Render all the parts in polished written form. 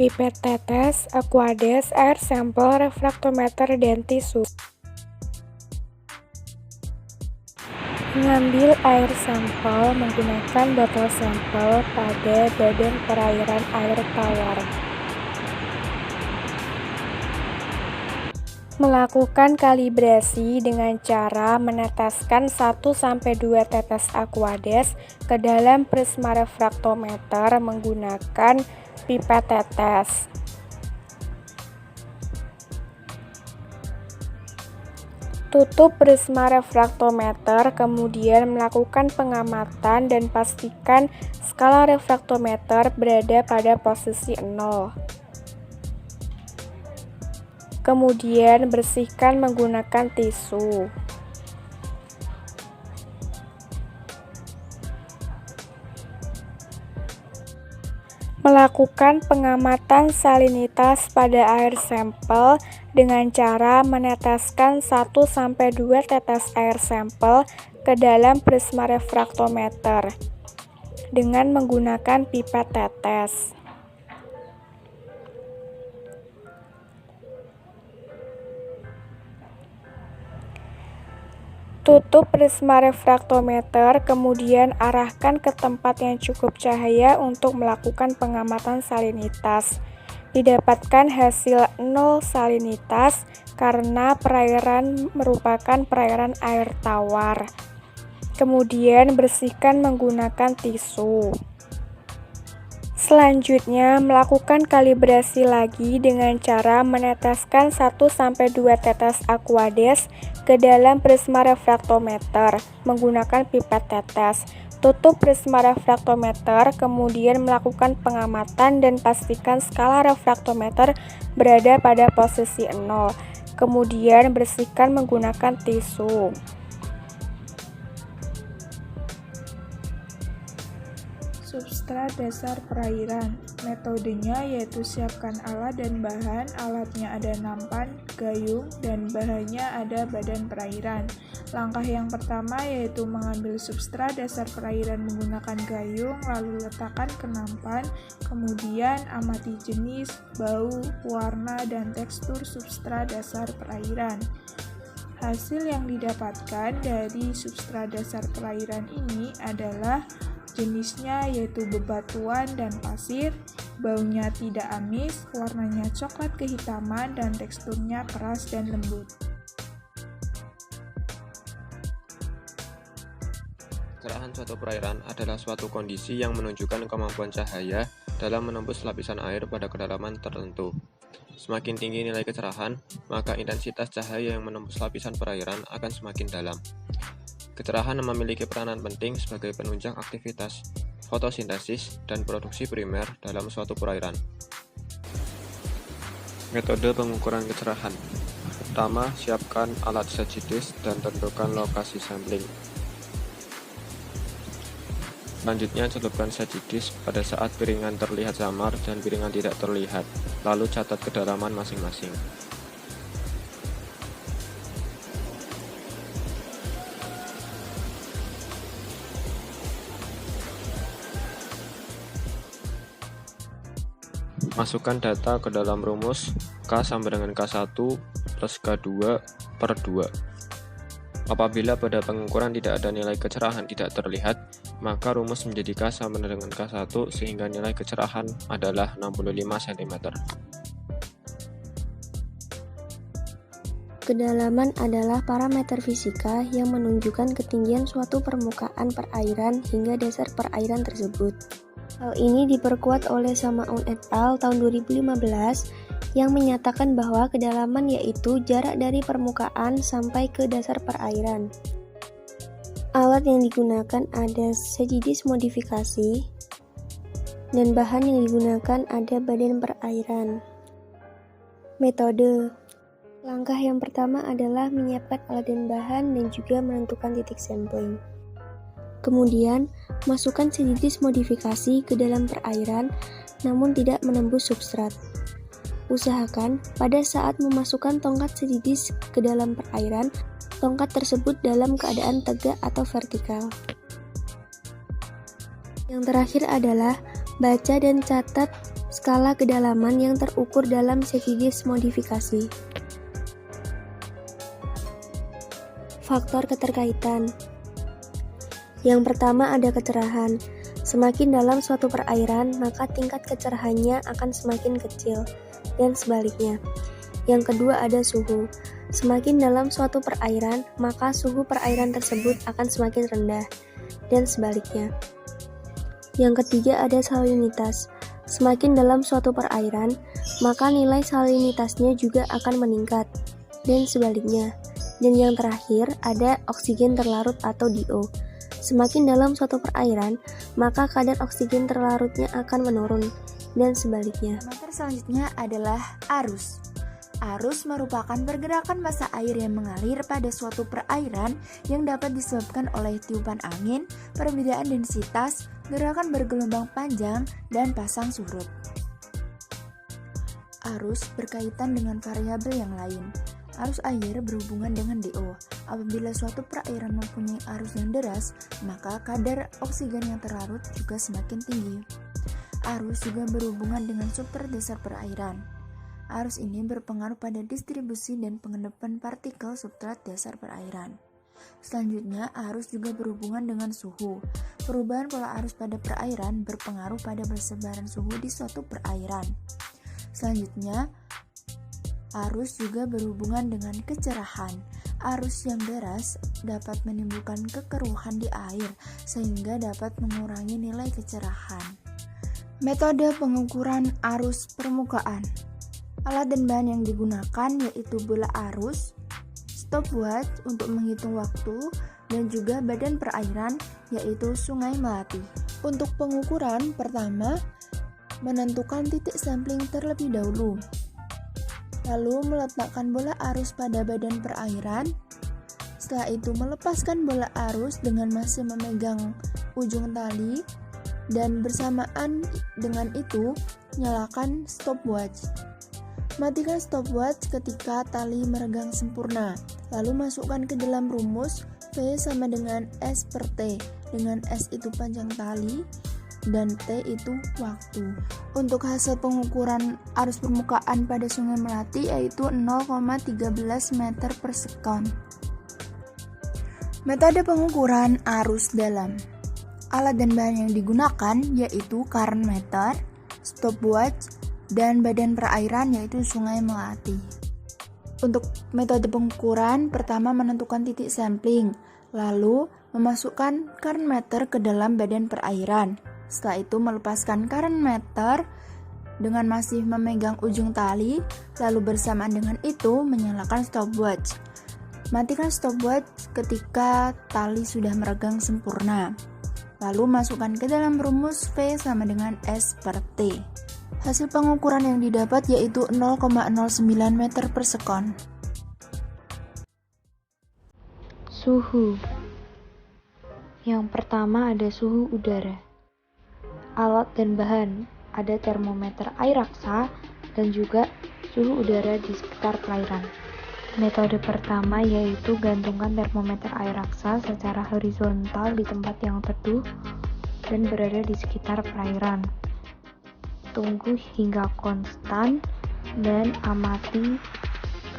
pipet tetes, aquades, air sampel, refraktometer, dan tisu. Mengambil air sampel menggunakan botol sampel pada badan perairan air tawar. Melakukan kalibrasi dengan cara meneteskan 1-2 tetes aquades ke dalam prisma refraktometer menggunakan pipet tetes. Tutup prisma refraktometer, kemudian melakukan pengamatan dan pastikan skala refraktometer berada pada posisi 0. Kemudian bersihkan menggunakan tisu. Melakukan pengamatan salinitas pada air sampel dengan cara meneteskan 1-2 tetes air sampel ke dalam prisma refraktometer dengan menggunakan pipet tetes. Tutup prisma refraktometer, kemudian arahkan ke tempat yang cukup cahaya untuk melakukan pengamatan salinitas. Didapatkan hasil 0 salinitas karena perairan merupakan perairan air tawar. Kemudian bersihkan menggunakan tisu. Selanjutnya, melakukan kalibrasi lagi dengan cara meneteskan 1-2 tetes aquades ke dalam prisma refraktometer menggunakan pipet tetes. Tutup prisma refraktometer, kemudian melakukan pengamatan dan pastikan skala refraktometer berada pada posisi 0. Kemudian bersihkan menggunakan tisu. Substrat dasar perairan. Metodenya yaitu siapkan alat dan bahan. Alatnya ada nampan, gayung, dan bahannya ada badan perairan. Langkah yang pertama yaitu mengambil substrat dasar perairan menggunakan gayung, lalu letakkan ke nampan. Kemudian amati jenis, bau, warna, dan tekstur substrat dasar perairan. Hasil yang didapatkan dari substrat dasar perairan ini adalah jenisnya yaitu bebatuan dan pasir, baunya tidak amis, warnanya coklat kehitaman, dan teksturnya keras dan lembut. Kecerahan suatu perairan adalah suatu kondisi yang menunjukkan kemampuan cahaya dalam menembus lapisan air pada kedalaman tertentu. Semakin tinggi nilai kecerahan, maka intensitas cahaya yang menembus lapisan perairan akan semakin dalam. Kecerahan memiliki peranan penting sebagai penunjang aktivitas fotosintesis dan produksi primer dalam suatu perairan. Metode pengukuran kecerahan. Pertama, siapkan alat sajidis dan tentukan lokasi sampling. Selanjutnya, celupkan sajidis pada saat piringan terlihat samar dan piringan tidak terlihat, lalu catat kedalaman masing-masing. Masukkan data ke dalam rumus K sama dengan K1 plus K2 per 2. Apabila pada pengukuran tidak ada nilai kecerahan tidak terlihat, maka rumus menjadi K sama dengan K1 sehingga nilai kecerahan adalah 65 cm. Kedalaman adalah parameter fisika yang menunjukkan ketinggian suatu permukaan perairan hingga dasar perairan tersebut. Hal ini diperkuat oleh Samaun et al. Tahun 2015 yang menyatakan bahwa kedalaman yaitu jarak dari permukaan sampai ke dasar perairan. Alat yang digunakan ada sajidis modifikasi dan bahan yang digunakan ada badan perairan. Metode. Langkah yang pertama adalah menyiapkan alat dan bahan dan juga menentukan titik sampling. Kemudian, masukkan sajidis modifikasi ke dalam perairan namun tidak menembus substrat. Usahakan pada saat memasukkan tongkat sajidis ke dalam perairan, tongkat tersebut dalam keadaan tegak atau vertikal. Yang terakhir adalah baca dan catat skala kedalaman yang terukur dalam Cevides modifikasi. Faktor keterkaitan. Yang pertama ada kecerahan. Semakin dalam suatu perairan, maka tingkat kecerahannya akan semakin kecil, dan sebaliknya. Yang kedua ada suhu. Semakin dalam suatu perairan, maka suhu perairan tersebut akan semakin rendah, dan sebaliknya. Yang ketiga ada salinitas. Semakin dalam suatu perairan, maka nilai salinitasnya juga akan meningkat, dan sebaliknya. Dan yang terakhir ada oksigen terlarut atau DO. Semakin dalam suatu perairan, maka kadar oksigen terlarutnya akan menurun, dan sebaliknya. Parameter selanjutnya adalah arus. Arus merupakan pergerakan massa air yang mengalir pada suatu perairan yang dapat disebabkan oleh tiupan angin, perbedaan densitas, gerakan bergelombang panjang, dan pasang surut. Arus berkaitan dengan variabel yang lain. Arus air berhubungan dengan DO. Apabila suatu perairan mempunyai arus yang deras, maka kadar oksigen yang terlarut juga semakin tinggi. Arus juga berhubungan dengan substrat dasar perairan. Arus ini berpengaruh pada distribusi dan pengendapan partikel substrat dasar perairan. Selanjutnya, arus juga berhubungan dengan suhu. Perubahan pola arus pada perairan berpengaruh pada persebaran suhu di suatu perairan. Selanjutnya, arus juga berhubungan dengan kecerahan. Arus yang deras dapat menimbulkan kekeruhan di air sehingga dapat mengurangi nilai kecerahan. Metode pengukuran arus permukaan. Alat dan bahan yang digunakan yaitu bola arus, stopwatch untuk menghitung waktu, dan juga badan perairan yaitu Sungai Melati. Untuk pengukuran, pertama, menentukan titik sampling terlebih dahulu. Lalu meletakkan bola arus pada badan perairan. Setelah itu melepaskan bola arus dengan masih memegang ujung tali, dan bersamaan dengan itu nyalakan stopwatch. Matikan stopwatch ketika tali meregang sempurna. Lalu masukkan ke dalam rumus V sama dengan S per T, dengan S itu panjang tali dan T itu waktu. Untuk hasil pengukuran arus permukaan pada Sungai Melati yaitu 0,13 meter per sekon. Metode pengukuran arus dalam. Alat dan bahan yang digunakan yaitu current meter, stopwatch, dan badan perairan yaitu Sungai Melati. Untuk metode pengukuran, pertama menentukan titik sampling, lalu memasukkan current meter ke dalam badan perairan. Setelah itu melepaskan current meter dengan masih memegang ujung tali, lalu bersamaan dengan itu menyalakan stopwatch. Matikan stopwatch ketika tali sudah meregang sempurna. Lalu masukkan ke dalam rumus V sama dengan S per T. Hasil pengukuran yang didapat yaitu 0,09 meter per sekon. Suhu. Yang pertama ada suhu udara. Alat dan bahan, ada termometer air raksa dan juga suhu udara di sekitar perairan. Metode pertama yaitu gantungkan termometer air raksa secara horizontal di tempat yang teduh dan berada di sekitar perairan. Tunggu hingga konstan dan amati,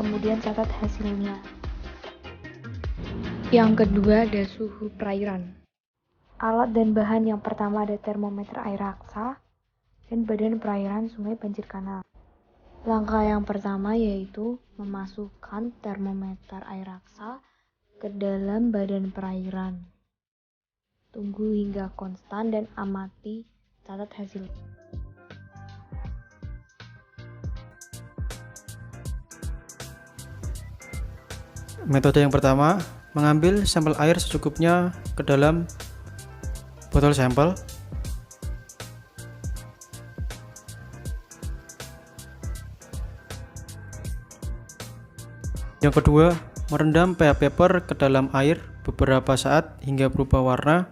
kemudian catat hasilnya. Yang kedua ada suhu perairan. Alat dan bahan yang pertama ada termometer air raksa dan badan perairan Sungai Banjir Kanal. Langkah yang pertama yaitu memasukkan termometer air raksa ke dalam badan perairan. Tunggu hingga konstan dan amati, catat hasil. Metode yang pertama, mengambil sampel air secukupnya ke dalam botol sampel. Yang kedua, merendam pH paper ke dalam air beberapa saat hingga berubah warna.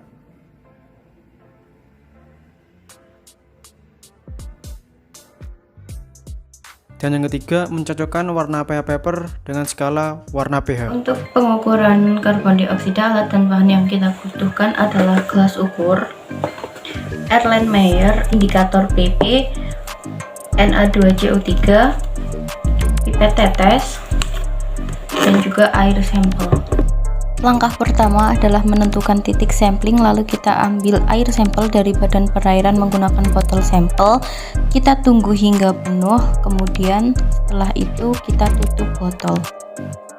Dan yang ketiga, mencocokkan warna pH paper dengan skala warna pH. Untuk pengukuran karbon dioksida, alat dan bahan yang kita butuhkan adalah gelas ukur, Erlenmeyer, indikator PP, Na2CO3, pipet tetes, dan juga air sampel. Langkah pertama adalah menentukan titik sampling, lalu kita ambil air sampel dari badan perairan menggunakan botol sampel. Kita tunggu hingga penuh, kemudian setelah itu kita tutup botol.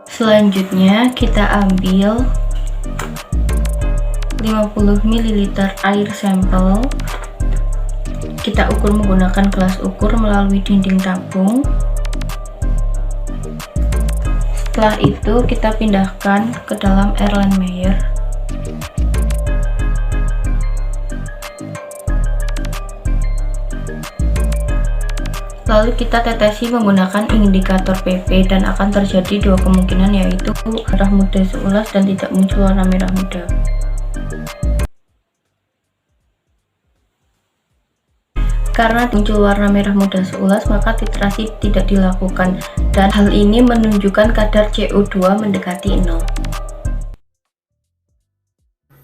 Selanjutnya kita ambil 50 ml air sampel. Kita ukur menggunakan gelas ukur melalui dinding tabung. Setelah itu kita pindahkan ke dalam Erlenmeyer. Lalu kita tetesi menggunakan indikator PP dan akan terjadi dua kemungkinan, yaitu merah muda seulas dan tidak muncul warna merah muda. Karena muncul warna merah muda seulas, maka titrasi tidak dilakukan, dan hal ini menunjukkan kadar CO2 mendekati 0.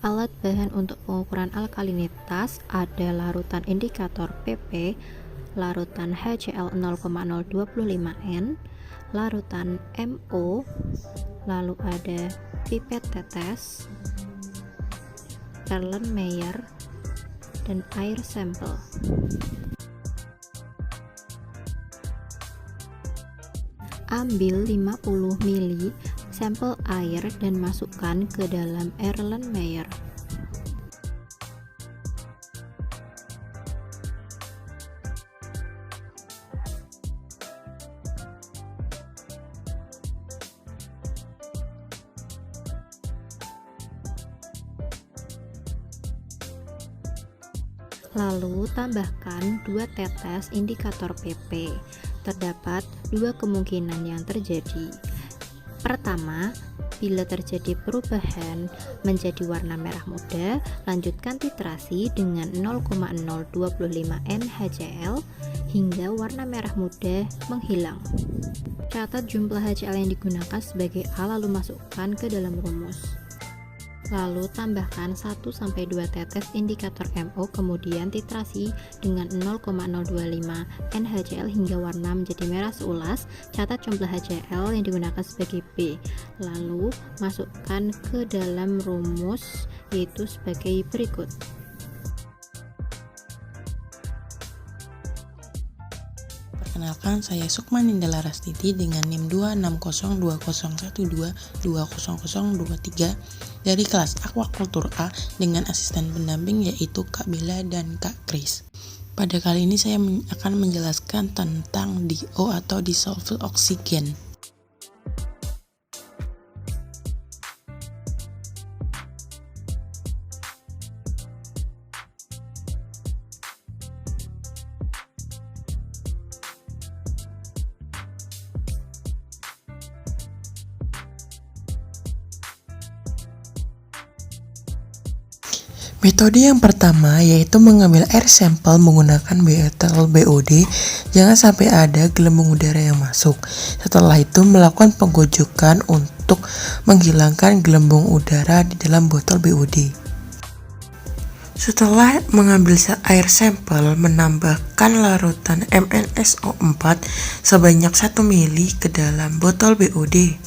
Alat bahan untuk pengukuran alkalinitas ada larutan indikator PP, larutan HCl 0,025N, larutan MO, lalu ada pipet tetes, Erlenmeyer, dan air sampel. Ambil 50 ml sampel air dan masukkan ke dalam Erlenmeyer. Lalu tambahkan 2 tetes indikator PP. Terdapat dua kemungkinan yang terjadi. Pertama, bila terjadi perubahan menjadi warna merah muda, lanjutkan titrasi dengan 0,025 NaHCl hingga warna merah muda menghilang. Catat jumlah HCl yang digunakan sebagai A, lalu masukkan ke dalam rumus. Lalu tambahkan 1-2 tetes indikator MO, kemudian titrasi dengan 0,025 NaHCl hingga warna menjadi merah seulas. Catat jumlah HCl yang digunakan sebagai B, lalu masukkan ke dalam rumus, yaitu sebagai berikut. Perkenalkan, saya Sukman Indela Rastiti dengan NIM 2602012002023 dari kelas Aquakultur A dengan asisten pendamping yaitu Kak Bella dan Kak Kris. Pada kali ini saya akan menjelaskan tentang DO atau dissolved oxygen. Metode yang pertama yaitu mengambil air sampel menggunakan botol BOD, jangan sampai ada gelembung udara yang masuk. Setelah itu melakukan penggojokan untuk menghilangkan gelembung udara di dalam botol BOD. Setelah mengambil air sampel, menambahkan larutan MnSO4 sebanyak 1 ml ke dalam botol BOD.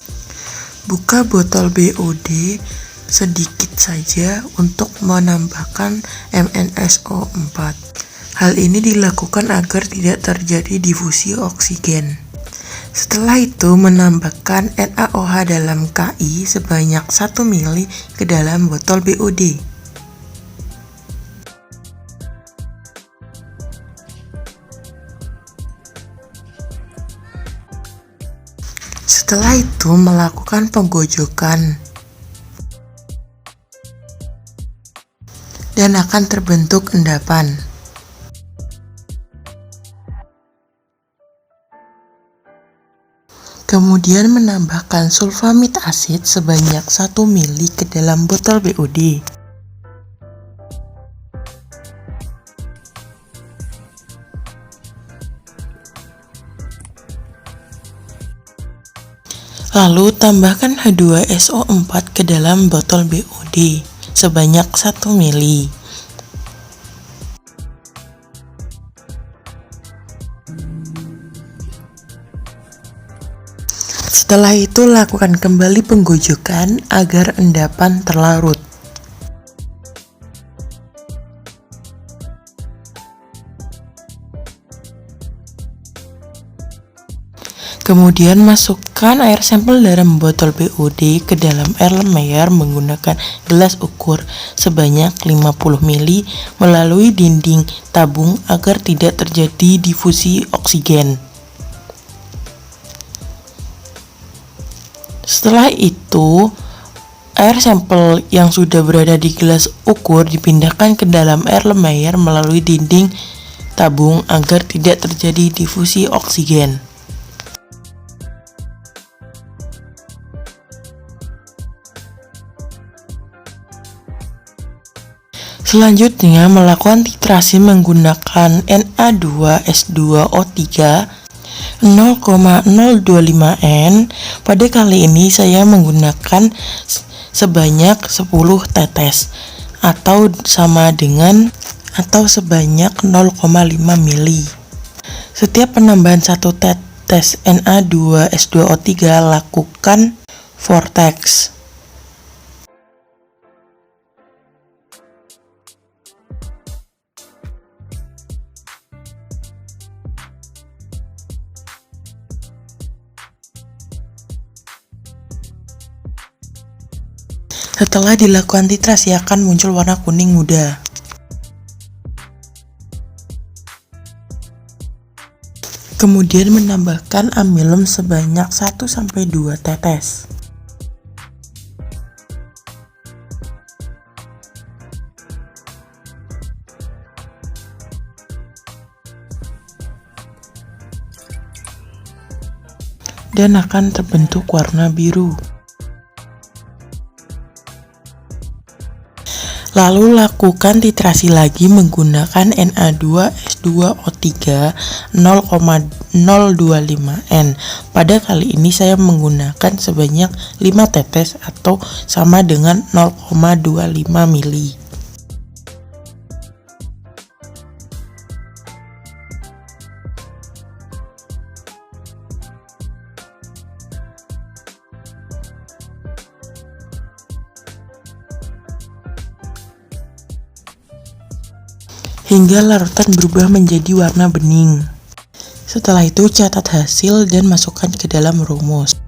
Buka botol BOD sedikit saja untuk menambahkan MnSO4. Hal ini dilakukan agar tidak terjadi difusi oksigen. Setelah itu menambahkan NaOH dalam KI sebanyak 1 ml ke dalam botol BOD. Setelah itu melakukan penggojokan dan akan terbentuk endapan. Kemudian menambahkan sulfamid asid sebanyak 1 ml ke dalam botol BOD. Lalu tambahkan H2SO4 ke dalam botol BOD sebanyak 1 ml. Setelah itu lakukan kembali penggojokan agar endapan terlarut. Kemudian masukkan air sampel dalam botol BOD ke dalam air Lemaire menggunakan gelas ukur sebanyak 50 ml melalui dinding tabung agar tidak terjadi difusi oksigen. Setelah itu, air sampel yang sudah berada di gelas ukur dipindahkan ke dalam air Lemaire melalui dinding tabung agar tidak terjadi difusi oksigen. Selanjutnya, melakukan titrasi menggunakan Na2S2O3 0,025N. Pada kali ini saya menggunakan sebanyak 10 tetes atau sebanyak 0,5 mili. Setiap penambahan 1 tetes Na2S2O3 lakukan vortex. Setelah dilakukan titrasi akan muncul warna kuning muda. Kemudian menambahkan amilum sebanyak 1-2 tetes. Dan akan terbentuk warna biru. Lalu lakukan titrasi lagi menggunakan Na2S2O3 0,025N. Pada kali ini saya menggunakan sebanyak 5 tetes atau sama dengan 0,25 mili. Hingga larutan berubah menjadi warna bening. Setelah itu catat hasil dan masukkan ke dalam rumus.